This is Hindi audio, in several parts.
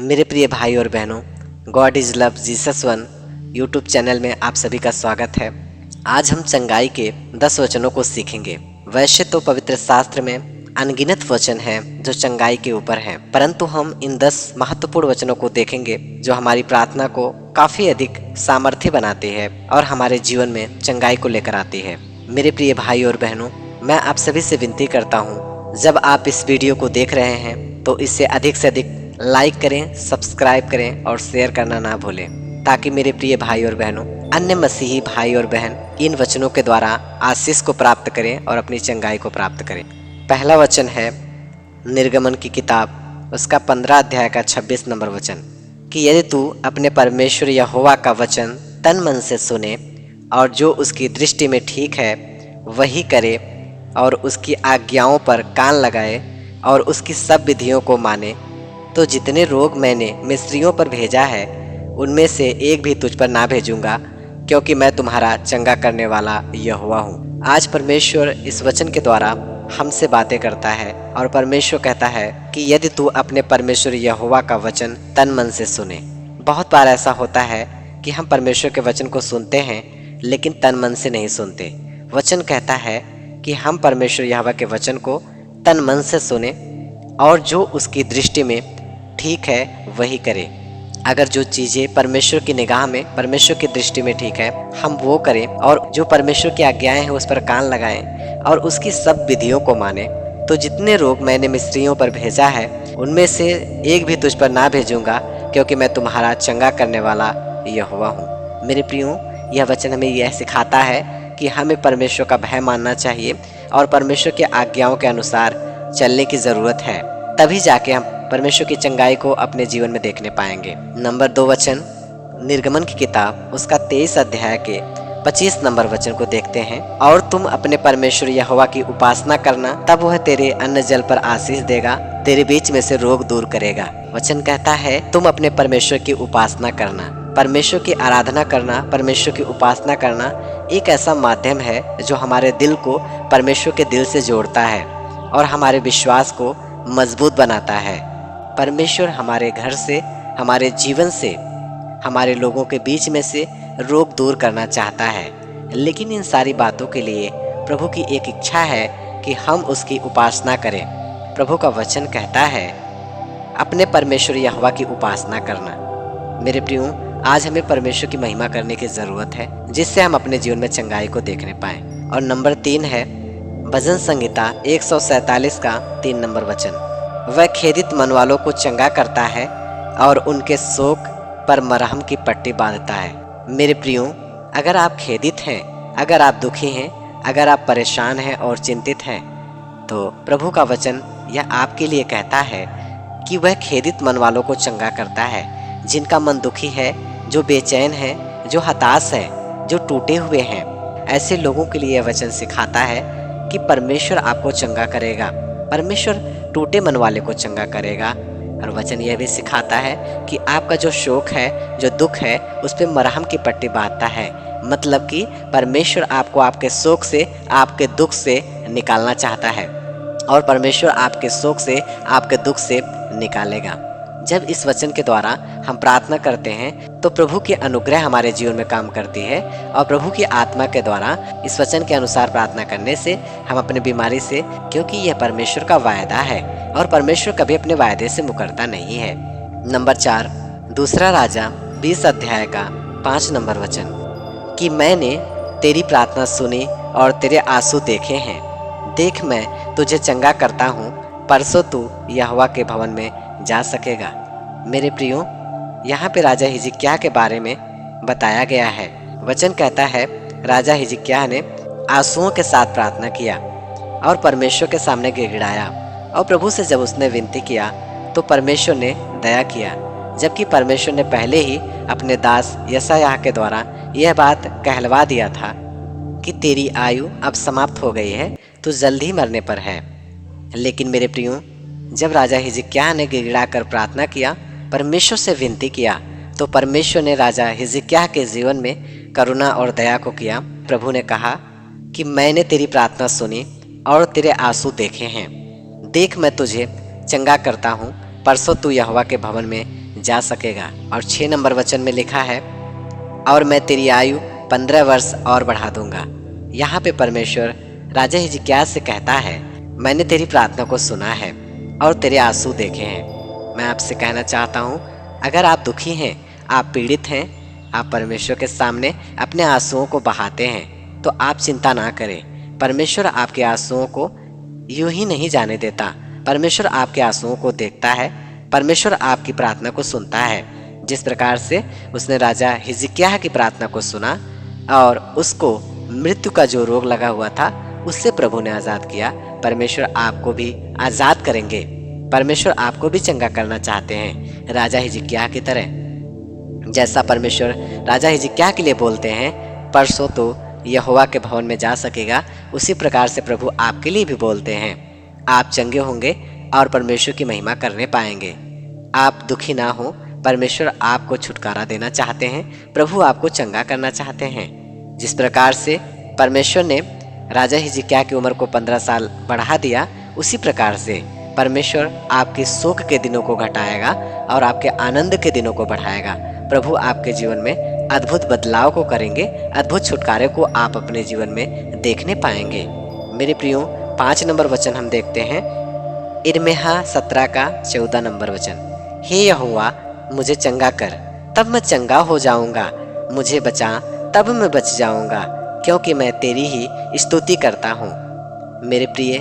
मेरे प्रिय भाई और बहनों, God is love Jesus one YouTube channel में आप सभी का स्वागत है। आज हम चंगाई के 10 वचनों को सीखेंगे। वैसे तो पवित्र शास्त्र में अनगिनत वचन हैं जो चंगाई के ऊपर हैं, परंतु हम इन 10 महत्वपूर्ण वचनों को देखेंगे जो हमारी प्रार्थना को काफ़ी अधिक सामर्थ्य बनाती है और हमारे जीवन में चंगाई को लेकर आती है। मेरे प्रिय भाई और बहनों, मैं आप सभी से विनती करता हूँ, जब आप इस वीडियो को देख रहे हैं तो इसे अधिक से अधिक लाइक करें, सब्सक्राइब करें और शेयर करना ना भूलें, ताकि मेरे प्रिय भाई और बहनों, अन्य मसीही भाई और बहन इन वचनों के द्वारा आशीष को प्राप्त करें और अपनी चंगाई को प्राप्त करें। पहला वचन है निर्गमन की किताब, उसका 15 अध्याय का 26 नंबर वचन, कि यदि तू अपने परमेश्वर यहोवा का वचन तन मन से सुने और जो उसकी दृष्टि में ठीक है वही करे और उसकी आज्ञाओं पर कान लगाए और उसकी सब विधियों को माने, तो जितने रोग मैंने मिस्रियों पर भेजा है उनमें से एक भी तुझ पर ना भेजूंगा, क्योंकि मैं तुम्हारा चंगा करने वाला यहोवा हूँ। आज परमेश्वर इस वचन के द्वारा हमसे बातें करता है और परमेश्वर कहता है कि यदि तू अपने परमेश्वर यहोवा का वचन तन मन से सुने। बहुत बार ऐसा होता है कि हम परमेश्वर के वचन को सुनते हैं लेकिन तन मन से नहीं सुनते। वचन कहता है कि हम परमेश्वर यहोवा के वचन को तन मन से सुने और जो उसकी दृष्टि में ठीक है वही करें। अगर जो चीज़ें परमेश्वर की निगाह में, परमेश्वर की दृष्टि में ठीक है, हम वो करें और जो परमेश्वर की आज्ञाएं हैं उस पर कान लगाएं और उसकी सब विधियों को माने, तो जितने रोग मैंने मिस्रियों पर भेजा है उनमें से एक भी तुझ पर ना भेजूंगा, क्योंकि मैं तुम्हारा चंगा करने वाला यहोवा हूँ। मेरे प्रियो, यह वचन हमें यह सिखाता है कि हमें परमेश्वर का भय मानना चाहिए और परमेश्वर की आज्ञाओं के अनुसार चलने की ज़रूरत है, तभी जाके हम परमेश्वर की चंगाई को अपने जीवन में देखने पाएंगे। नंबर 2 वचन निर्गमन की किताब, उसका 23 अध्याय के 25 नंबर वचन को देखते हैं, और तुम अपने परमेश्वर यहोवा की उपासना करना, तब वह तेरे अन्न जल पर आशीष देगा, तेरे बीच में से रोग दूर करेगा। वचन कहता है तुम अपने परमेश्वर की उपासना करना। परमेश्वर की आराधना करना, परमेश्वर की उपासना करना एक ऐसा माध्यम है जो हमारे दिल को परमेश्वर के दिल से जोड़ता है और हमारे विश्वास को मजबूत बनाता है। परमेश्वर हमारे घर से, हमारे जीवन से, हमारे लोगों के बीच में से रोग दूर करना चाहता है, लेकिन इन सारी बातों के लिए प्रभु की एक इच्छा है कि हम उसकी उपासना करें। प्रभु का वचन कहता है अपने परमेश्वर यहोवा की उपासना करना। मेरे प्रियो, आज हमें परमेश्वर की महिमा करने की ज़रूरत है, जिससे हम अपने जीवन में चंगाई को देखने पाएं। और नंबर 3 है भजन संहिता 147 का 3 नंबर वचन, वह खेदित मन वालों को चंगा करता है और उनके शोक पर मरहम की पट्टी बांधता है। मेरे प्रियो, अगर आप खेदित हैं, अगर आप दुखी हैं, अगर आप परेशान हैं और चिंतित हैं, तो प्रभु का वचन यह आपके लिए कहता है कि वह खेदित मन वालों को चंगा करता है। जिनका मन दुखी है, जो बेचैन है, जो हताश है, जो टूटे हुए हैं, ऐसे लोगों के लिए यह वचन सिखाता है कि परमेश्वर आपको चंगा करेगा। परमेश्वर टूटे मन वाले को चंगा करेगा। और वचन यह भी सिखाता है कि आपका जो शोक है, जो दुख है, उस पर मरहम की पट्टी बांधता है। मतलब कि परमेश्वर आपको आपके शोक से, आपके दुख से निकालना चाहता है और परमेश्वर आपके शोक से, आपके दुख से निकालेगा। जब इस वचन के द्वारा हम प्रार्थना करते हैं तो प्रभु की अनुग्रह हमारे जीवन में काम करती है और प्रभु की आत्मा के द्वारा इस वचन के अनुसार प्रार्थना करने से हम अपनी बीमारी से, क्योंकि यह परमेश्वर का वायदा है और परमेश्वर कभी अपने वायदे से मुकरता नहीं है। नंबर 4 दूसरा राजा 20 अध्याय का 5 नंबर वचन, कि मैंने तेरी प्रार्थना सुनी और तेरे आंसू देखे हैं। देख, मैं तुझे चंगा करता हूँ, परसों तू यहोवा के भवन में जा सकेगा। मेरे प्रियो, यहाँ पे राजा हिजकिय्याह के बारे में बताया गया है। वचन कहता है राजा हिजकिय्याह ने आंसुओं के साथ प्रार्थना किया और परमेश्वर के सामने गिड़गिड़ाया, और प्रभु से जब उसने विनती किया तो परमेश्वर ने दया किया, जबकि परमेश्वर ने पहले ही अपने दास यशायाह के द्वारा यह बात कहलवा दिया था कि तेरी आयु अब समाप्त हो गई है, तू जल्द ही मरने पर है। लेकिन मेरे प्रियो, जब राजा हिजकिय्याह ने गिड़गिड़ा कर प्रार्थना किया, परमेश्वर से विनती किया, तो परमेश्वर ने राजा हिजकिय्याह के जीवन में करुणा और दया को किया। प्रभु ने कहा कि मैंने तेरी प्रार्थना सुनी और तेरे आंसू देखे हैं। देख, मैं तुझे चंगा करता हूँ, परसों तू यहोवा के भवन में जा सकेगा। और 6 नंबर वचन में लिखा है, और मैं तेरी आयु 15 वर्ष और बढ़ा दूंगा। यहाँ पे परमेश्वर राजा हिजकिय्याह से कहता है, मैंने तेरी प्रार्थना को सुना है और तेरे आंसू देखे हैं। मैं आपसे कहना चाहता हूँ, अगर आप दुखी हैं, आप पीड़ित हैं, आप परमेश्वर के सामने अपने आंसुओं को बहाते हैं, तो आप चिंता ना करें। परमेश्वर आपके आंसुओं को यूं ही नहीं जाने देता। परमेश्वर आपके आंसुओं को देखता है। परमेश्वर आपकी प्रार्थना को सुनता है। जिस प्रकार से उसने राजा हिजकिय्याह की प्रार्थना को सुना और उसको मृत्यु का जो रोग लगा हुआ था उससे प्रभु ने आज़ाद किया, परमेश्वर आपको भी आज़ाद करेंगे। परमेश्वर आपको भी चंगा करना चाहते हैं राजा हिजकिय्याह की तरह। जैसा परमेश्वर राजा हिजकिय्याह के लिए बोलते हैं, परसों तो यहोवा के भवन में जा सकेगा, उसी प्रकार से प्रभु आपके लिए भी बोलते हैं, आप चंगे होंगे और परमेश्वर की महिमा करने पाएंगे। आप दुखी ना हो, परमेश्वर आपको छुटकारा देना चाहते हैं, प्रभु आपको चंगा करना चाहते हैं। जिस प्रकार से परमेश्वर ने राजा हिजकिय्याह की उम्र को 15 साल बढ़ा दिया, उसी प्रकार से परमेश्वर आपके शोक के दिनों को घटाएगा और आपके आनंद के दिनों को बढ़ाएगा। प्रभु आपके जीवन में अद्भुत बदलाव को करेंगे, अद्भुत छुटकारे को आप अपने जीवन में देखने पाएंगे। मेरे प्रियो, 5 नंबर वचन हम देखते हैं, यिर्मयाह 17 का 14 नंबर वचन, हे यहोवा मुझे चंगा कर, तब मैं चंगा हो जाऊंगा, मुझे बचा, तब मैं बच जाऊंगा, क्योंकि मैं तेरी ही स्तुति करता हूँ। मेरे प्रिय,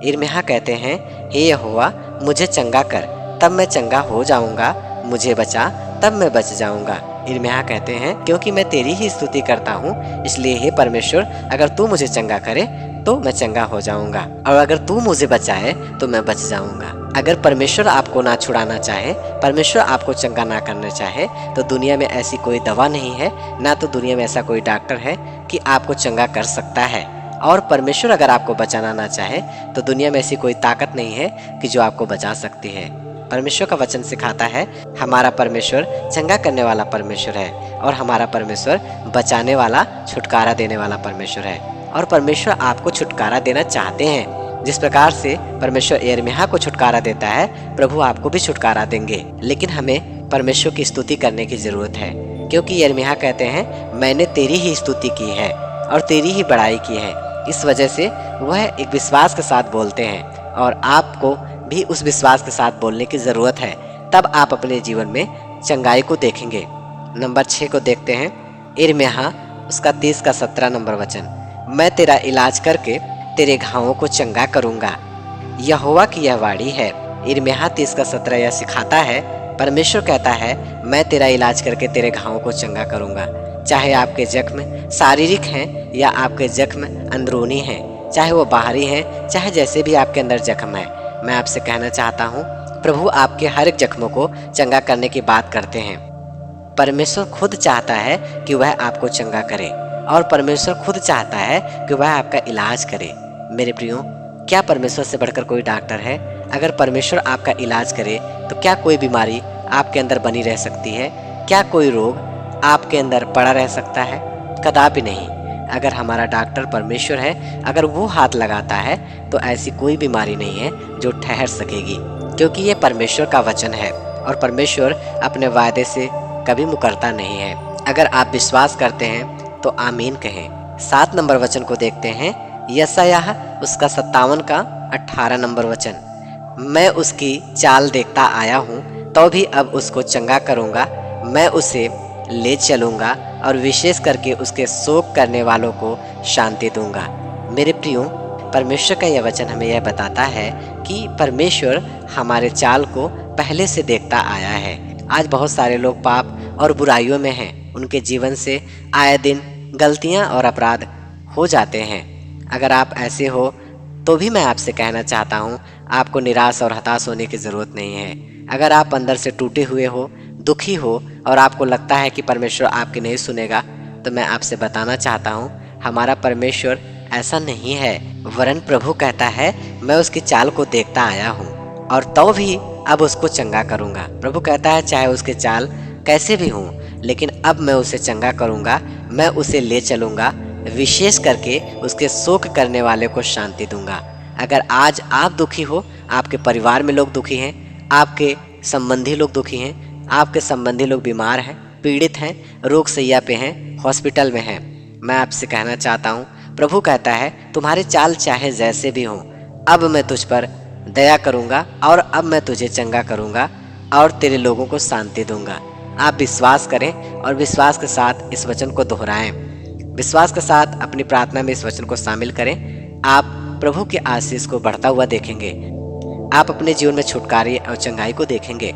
यिर्मयाह कहते हैं, हे यहोवा मुझे चंगा कर, तब मैं चंगा हो जाऊंगा, मुझे बचा, तब मैं बच जाऊंगा। यिर्मयाह कहते हैं, क्योंकि मैं तेरी ही स्तुति करता हूँ, इसलिए हे परमेश्वर, अगर तू मुझे चंगा करे तो मैं चंगा हो जाऊंगा, और अगर तू मुझे बचाए तो मैं बच जाऊंगा। अगर परमेश्वर आपको ना छुड़ाना चाहे, परमेश्वर आपको चंगा ना करना चाहे, तो दुनिया में ऐसी कोई दवा नहीं है, ना तो दुनिया में ऐसा कोई डॉक्टर है कि आपको चंगा कर सकता है। और परमेश्वर अगर आपको बचाना ना चाहे, तो दुनिया में ऐसी कोई ताकत नहीं है कि जो आपको बचा सकती है। परमेश्वर का वचन सिखाता है, हमारा परमेश्वर चंगा करने वाला परमेश्वर है, और हमारा परमेश्वर बचाने वाला, छुटकारा देने वाला परमेश्वर है। और परमेश्वर आपको छुटकारा देना चाहते हैं। जिस प्रकार से परमेश्वर यिर्मयाह को छुटकारा देता है, प्रभु आपको भी छुटकारा देंगे। लेकिन हमें परमेश्वर की स्तुति करने की जरूरत है, क्योंकि यिर्मयाह कहते हैं, मैंने तेरी ही स्तुति की है और तेरी ही बड़ाई की है। इस वजह से वह एक विश्वास के साथ बोलते हैं, और आपको भी उस विश्वास के साथ बोलने की ज़रूरत है, तब आप अपने जीवन में चंगाई को देखेंगे। नंबर 6 को देखते हैं, यिर्मयाह उसका 30 का 17 नंबर वचन, मैं तेरा इलाज करके तेरे घावों को चंगा करूँगा, यहोवा की यह वाणी है। यिर्मयाह 30 का 17 यह सिखाता है, परमेश्वर कहता है, मैं तेरा इलाज करके तेरे घावों को चंगा करूँगा। चाहे आपके जख्म शारीरिक हैं या आपके जख्म अंदरूनी हैं, चाहे वो बाहरी हैं, चाहे जैसे भी आपके अंदर जख्म है, मैं आपसे कहना चाहता हूँ, प्रभु आपके हर एक जख्मों को चंगा करने की बात करते हैं। परमेश्वर खुद चाहता है कि वह आपको चंगा करे, और परमेश्वर खुद चाहता है कि वह आपका इलाज करे। मेरे प्रियो, क्या परमेश्वर से बढ़कर कोई डॉक्टर है? अगर परमेश्वर आपका इलाज करे तो क्या कोई बीमारी आपके अंदर बनी रह सकती है? क्या कोई रोग आपके अंदर पड़ा रह सकता है? कदापि नहीं। अगर हमारा डॉक्टर परमेश्वर है, अगर वो हाथ लगाता है, तो ऐसी कोई बीमारी नहीं है जो ठहर सकेगी, क्योंकि ये परमेश्वर का वचन है, और परमेश्वर अपने वायदे से कभी मुकरता नहीं है। अगर आप विश्वास करते हैं तो आमीन कहें। 7 नंबर वचन को देखते हैं, यशायाह उसका 57 का 18 नंबर वचन, मैं उसकी चाल देखता आया हूँ, तो भी अब उसको चंगा करूँगा, मैं उसे ले चलूँगा और विशेष करके उसके शोक करने वालों को शांति दूंगा। मेरे प्रियो, परमेश्वर का यह वचन हमें यह बताता है कि परमेश्वर हमारे चाल को पहले से देखता आया है। आज बहुत सारे लोग पाप और बुराइयों में हैं, उनके जीवन से आए दिन गलतियां और अपराध हो जाते हैं। अगर आप ऐसे हो तो भी मैं आपसे कहना चाहता हूं, आपको निराश और हताश होने की ज़रूरत नहीं है। अगर आप अंदर से टूटे हुए हो, दुखी हो, और आपको लगता है कि परमेश्वर आपकी नहीं सुनेगा, तो मैं आपसे बताना चाहता हूं, हमारा परमेश्वर ऐसा नहीं है। वरन प्रभु कहता है, मैं उसकी चाल को देखता आया हूँ और तो भी अब उसको चंगा करूँगा। प्रभु कहता है, चाहे उसके चाल कैसे भी हों, लेकिन अब मैं उसे चंगा करूँगा, मैं उसे ले चलूँगा, विशेष करके उसके शोक करने वाले को शांति दूंगा। अगर आज आप दुखी हो, आपके परिवार में लोग दुखी हैं, आपके संबंधी लोग दुखी हैं, आपके संबंधी लोग बीमार हैं, पीड़ित हैं, रोग सैया पे हैं, हॉस्पिटल में हैं। मैं आपसे कहना चाहता हूँ, प्रभु कहता है तुम्हारे चाल चाहे जैसे भी हों, अब मैं तुझ पर दया करूँगा और अब मैं तुझे चंगा करूँगा और तेरे लोगों को शांति दूंगा। आप विश्वास करें और विश्वास के साथ इस वचन को दोहराएं। विश्वास के साथ अपनी प्रार्थना में इस वचन को शामिल करें। आप प्रभु के आशीष को बढ़ता हुआ देखेंगे। आप अपने जीवन में छुटकारे और चंगाई को देखेंगे।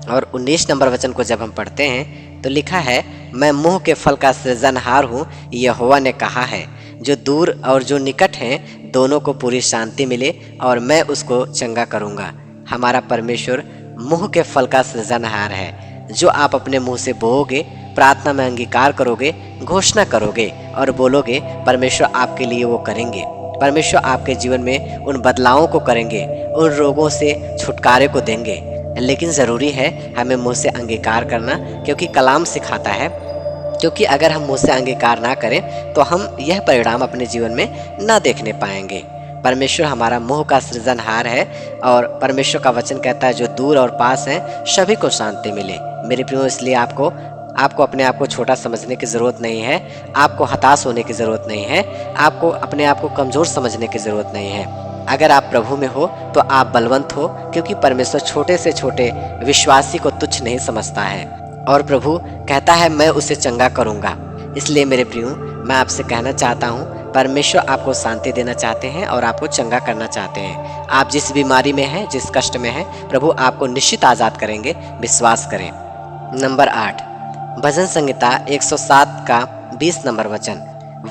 और 19 नंबर वचन को जब हम पढ़ते हैं तो लिखा है, मैं मुंह के फल का सृजनहार हूँ, यहोवा ने कहा है। जो दूर और जो निकट हैं दोनों को पूरी शांति मिले और मैं उसको चंगा करूँगा। हमारा परमेश्वर मुंह के फल का सृजनहार है। जो आप अपने मुंह से बोओगे, प्रार्थना में अंगीकार करोगे, घोषणा करोगे और बोलोगे, परमेश्वर आपके लिए वो करेंगे। परमेश्वर आपके जीवन में उन बदलावों को करेंगे, उन रोगों से छुटकारे को देंगे। लेकिन ज़रूरी है हमें मुंह से अंगीकार करना, क्योंकि कलाम सिखाता है, क्योंकि अगर हम मुंह से अंगीकार ना करें तो हम यह परिणाम अपने जीवन में ना देखने पाएंगे। परमेश्वर हमारा मुंह का सृजनहार है और परमेश्वर का वचन कहता है जो दूर और पास हैं सभी को शांति मिले। मेरे प्रियो, इसलिए आपको अपने आप को छोटा समझने की ज़रूरत नहीं है, आपको हताश होने की ज़रूरत नहीं है, आपको अपने आप को कमज़ोर समझने की ज़रूरत नहीं है। अगर आप प्रभु में हो तो आप बलवंत हो, क्योंकि परमेश्वर छोटे से छोटे विश्वासी को तुच्छ नहीं समझता है और प्रभु कहता है मैं उसे चंगा करूँगा। इसलिए मेरे प्रियो, मैं आपसे कहना चाहता हूँ, परमेश्वर आपको शांति देना चाहते हैं और आपको चंगा करना चाहते हैं। आप जिस बीमारी में हैं, जिस कष्ट में हैं, प्रभु आपको निश्चित आज़ाद करेंगे, विश्वास करें। नंबर 8, भजन संहिता 107 का 20 नंबर वचन,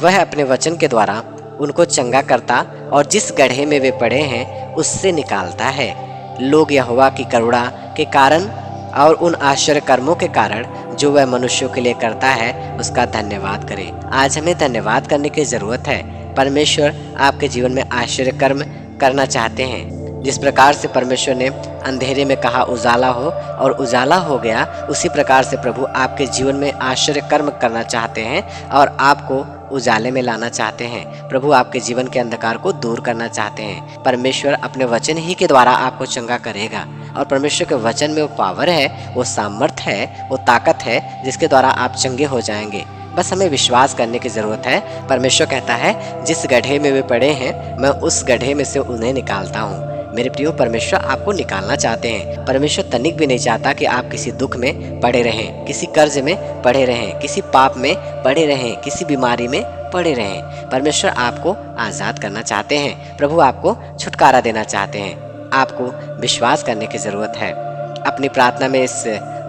वह अपने वचन के द्वारा उनको चंगा करता और जिस गड्ढे में वे पड़े हैं उससे निकालता है। लोग यहोवा की करुणा के कारण और उन आश्चर्य कर्मों के कारण जो वह मनुष्यों के लिए करता है उसका धन्यवाद करें। आज हमें धन्यवाद करने की ज़रूरत है। परमेश्वर आपके जीवन में आश्चर्य कर्म करना चाहते हैं। जिस प्रकार से परमेश्वर ने अंधेरे में कहा उजाला हो और उजाला हो गया, उसी प्रकार से प्रभु आपके जीवन में आश्चर्य कर्म करना चाहते हैं और आपको उजाले में लाना चाहते हैं। प्रभु आपके जीवन के अंधकार को दूर करना चाहते हैं। परमेश्वर अपने वचन ही के द्वारा आपको चंगा करेगा और परमेश्वर के वचन में वो पावर है, वो सामर्थ है, वो ताकत है जिसके द्वारा आप चंगे हो जाएंगे। बस हमें विश्वास करने की ज़रूरत है। परमेश्वर कहता है जिस गड्ढे में वे पड़े हैं मैं उस गड्ढे में से उन्हें निकालता हूँ। मेरे प्रियो, परमेश्वर आपको निकालना चाहते हैं। परमेश्वर तनिक भी नहीं चाहता कि आप किसी दुख में पड़े रहें, किसी कर्ज में पड़े रहें, किसी पाप में पड़े रहें, किसी बीमारी में पड़े रहें। परमेश्वर आपको आज़ाद करना चाहते हैं। प्रभु आपको छुटकारा देना चाहते हैं। आपको विश्वास करने की ज़रूरत है। अपनी प्रार्थना में इस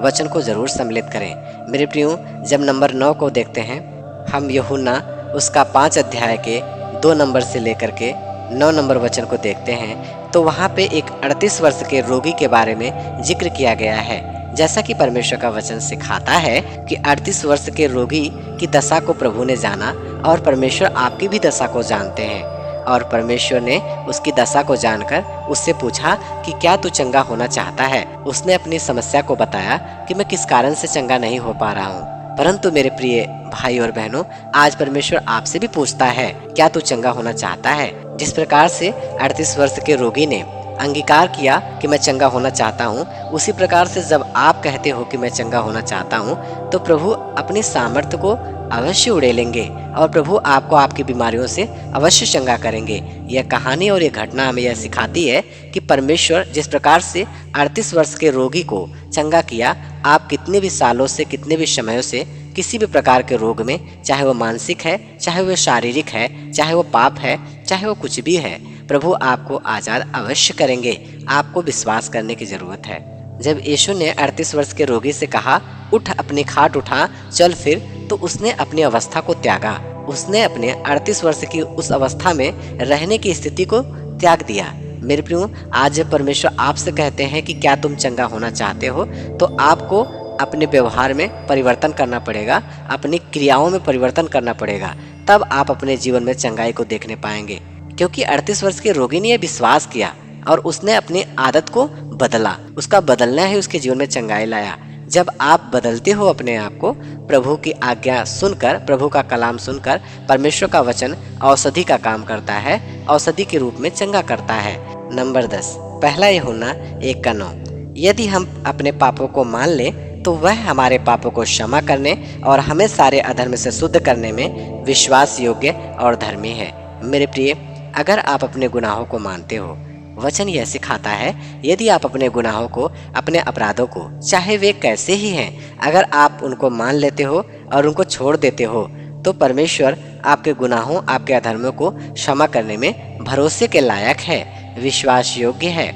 वचन को ज़रूर सम्मिलित करें। मेरे प्रियो, जब नंबर 9 को देखते हैं, हम यूहन्ना उसका 5 अध्याय के 2 नंबर से लेकर के 9 नंबर वचन को देखते हैं तो वहाँ पे एक 38 वर्ष के रोगी के बारे में जिक्र किया गया है। जैसा कि परमेश्वर का वचन सिखाता है कि 38 वर्ष के रोगी की दशा को प्रभु ने जाना और परमेश्वर आपकी भी दशा को जानते हैं। और परमेश्वर ने उसकी दशा को जानकर उससे पूछा कि क्या तू चंगा होना चाहता है। उसने अपनी समस्या को बताया कि मैं किस कारण से चंगा नहीं हो पा रहा हूँ। परंतु मेरे प्रिय भाई और बहनों, आज परमेश्वर आपसे भी पूछता है, क्या तू चंगा होना चाहता है? जिस प्रकार से 38 वर्ष के रोगी ने अंगीकार किया कि मैं चंगा होना चाहता हूँ, उसी प्रकार से जब आप कहते हो कि मैं चंगा होना चाहता हूँ, तो प्रभु अपनी सामर्थ्य को अवश्य उड़ेलेंगे और प्रभु आपको आपकी बीमारियों से अवश्य चंगा करेंगे। यह कहानी और ये घटना हमें यह सिखाती है कि परमेश्वर जिस प्रकार से 38 वर्ष के रोगी को चंगा किया, आप कितने भी सालों से, कितने भी समयों से किसी भी प्रकार के रोग में, चाहे वो मानसिक है, चाहे वो शारीरिक है, चाहे वो पाप है, चाहे वो कुछ भी है, प्रभु आपको आज़ाद अवश्य करेंगे। आपको विश्वास करने की ज़रूरत है। जब यीशु ने 38 वर्ष के रोगी से कहा, उठ अपनी खाट उठा, चल फिर, तो उसने अपनी अवस्था को त्यागा। उसने अपने 38 वर्ष की उस अवस्था में रहने की स्थिति को त्याग दिया। मेरे प्रियो, आज परमेश्वर आपसे कहते हैं कि क्या तुम चंगा होना चाहते हो, तो आपको अपने व्यवहार में परिवर्तन करना पड़ेगा, अपनी क्रियाओं में परिवर्तन करना पड़ेगा, तब आप अपने जीवन में चंगाई को देखने पाएंगे। क्योंकि 38 वर्ष के रोगी ने यह विश्वास किया और उसने अपनी आदत को बदला। उसका बदलना ही उसके जीवन में चंगाई लाया। जब आप बदलते हो अपने आप को, प्रभु की आज्ञा सुनकर, प्रभु का कलाम सुनकर, परमेश्वर का वचन औषधि का काम करता है, औषधि के रूप में चंगा करता है। नंबर 10, पहला यूहन्ना 1:9, यदि हम अपने पापों को मान लें तो वह हमारे पापों को क्षमा करने और हमें सारे अधर्म से शुद्ध करने में विश्वास योग्य और धर्मी है। मेरे प्रिय, अगर आप अपने गुनाहों को मानते हो, वचन यह सिखाता है, यदि आप अपने गुनाहों को, अपने अपराधों को, चाहे वे कैसे ही हैं, अगर आप उनको मान लेते हो और उनको छोड़ देते हो, तो परमेश्वर आपके गुनाहों, आपके अधर्मों को क्षमा करने में भरोसे के लायक है, विश्वास योग्य है।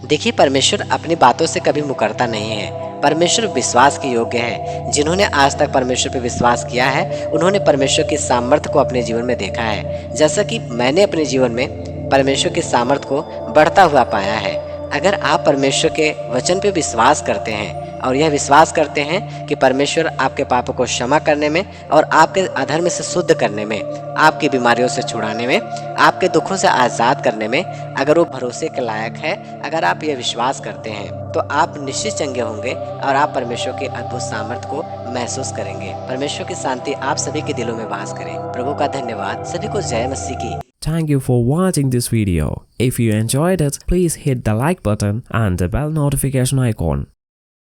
देखिए, परमेश्वर अपनी बातों से कभी मुकरता नहीं है। परमेश्वर विश्वास के योग्य है। जिन्होंने आज तक परमेश्वर पर विश्वास किया है, उन्होंने परमेश्वर की सामर्थ्य को अपने जीवन में देखा है, जैसा कि मैंने अपने जीवन में परमेश्वर की सामर्थ्य को बढ़ता हुआ पाया है। अगर आप परमेश्वर के वचन पे विश्वास करते हैं और यह विश्वास करते हैं कि परमेश्वर आपके पापों को क्षमा करने में और आपके अधर्म से शुद्ध करने में, आपकी बीमारियों से छुड़ाने में, आपके दुखों से आज़ाद करने में अगर वो भरोसे के लायक है, अगर आप यह विश्वास करते हैं, तो आप निश्चित चंगे होंगे और आप परमेश्वर के अद्भुत सामर्थ्य को महसूस करेंगे। परमेश्वर की शांति आप सभी के दिलों में वास करे। प्रभु का धन्यवाद। सभी को जय मसीह की। Thank you for watching this video. If you enjoyed it, please hit the like button and the bell notification icon.